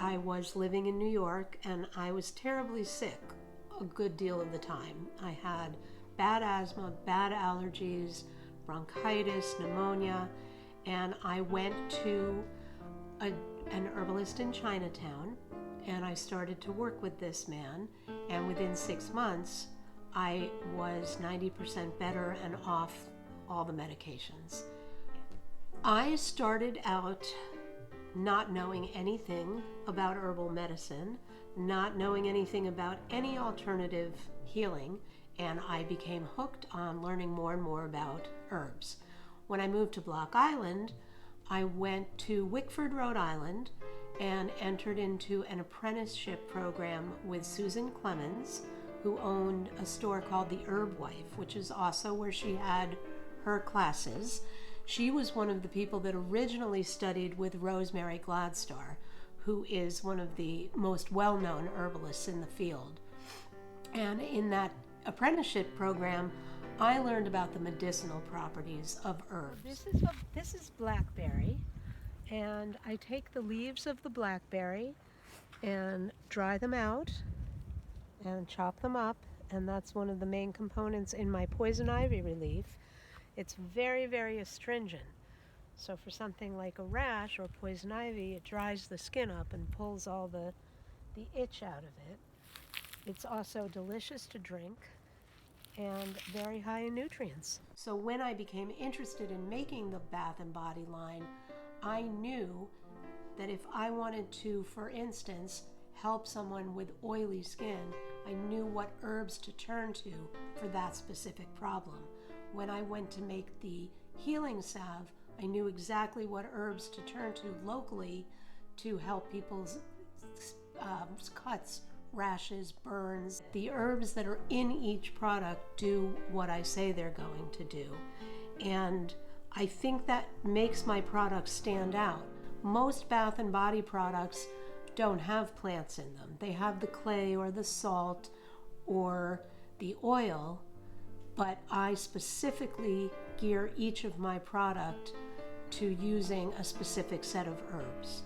I was living in New York and I was terribly sick a good deal of the time. I had bad asthma, bad allergies, bronchitis, pneumonia, and I went to an herbalist in Chinatown and I started to work with this man, and within 6 months I was 90% better and off all the medications. I started out not knowing anything about herbal medicine, not knowing anything about any alternative healing, and I became hooked on learning more and more about herbs. When I moved to Block Island, I went to Wickford, Rhode Island, and entered into an apprenticeship program with Susan Clemens, who owned a store called the Herb Wife, which is also where she had her classes. She was one of the people that originally studied with Rosemary Gladstar, who is one of the most well-known herbalists in the field. And in that apprenticeship program, I learned about the medicinal properties of herbs. This is blackberry, and I take the leaves of the blackberry and dry them out and chop them up, and that's one of the main components in my poison ivy relief. It's very, very astringent. So for something like a rash or poison ivy, it dries the skin up and pulls all the itch out of it. It's also delicious to drink and very high in nutrients. So when I became interested in making the Bath and Body line, I knew that if I wanted to, for instance, help someone with oily skin, I knew what herbs to turn to for that specific problem. When I went to make the healing salve, I knew exactly what herbs to turn to locally to help people's cuts, rashes, burns. The herbs that are in each product do what I say they're going to do. And I think that makes my products stand out. Most bath and body products don't have plants in them. They have the clay or the salt or the oil, but I specifically gear each of my product to using a specific set of herbs.